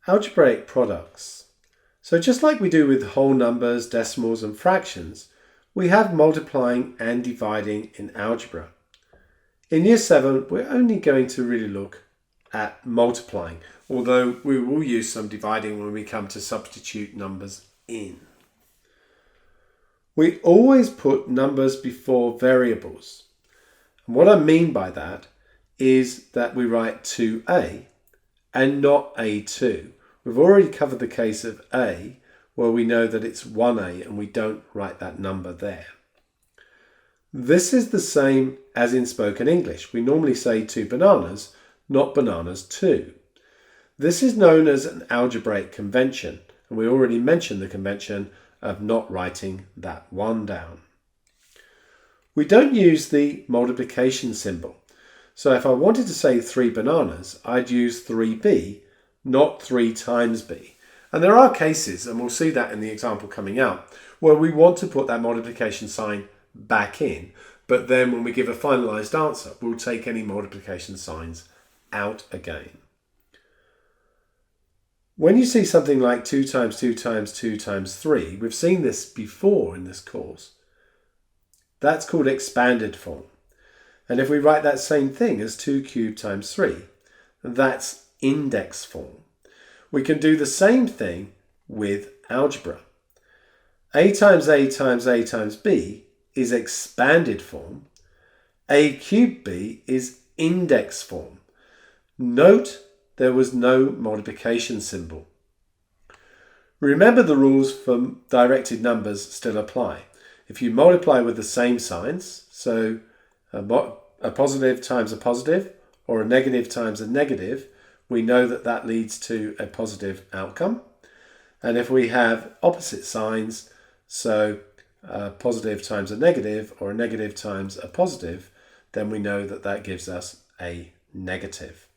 Algebraic products. So just like we do with whole numbers, decimals and fractions, we have multiplying and dividing in algebra. In year 7, we're only going to really look at multiplying, although we will use some dividing when we come to substitute numbers in. We always put numbers before variables. And what I mean by that is that we write 2a and not a2. We've already covered the case of a, where we know that it's 1a and we don't write that number there. This is the same as in spoken English. We normally say 2 bananas, not bananas 2. This is known as an algebraic convention, and we already mentioned the convention of not writing that 1 down. We don't use the multiplication symbol. So if I wanted to say 3 bananas, I'd use 3b, not 3 times b. And there are cases, and we'll see that in the example coming out, where we want to put that multiplication sign back in, but then when we give a finalized answer, we'll take any multiplication signs out again. When you see something like 2 times 2 times 2 times 3, we've seen this before in this course. That's called expanded form. And if we write that same thing as 2 cubed times 3, that's index form. We can do the same thing with algebra. A times A times A times B is expanded form. A cubed B is index form. Note there was no multiplication symbol. Remember the rules for directed numbers still apply. If you multiply with the same signs, so a positive times a positive or a negative times a negative, we know that that leads to a positive outcome. And if we have opposite signs, so a positive times a negative or a negative times a positive, then we know that that gives us a negative.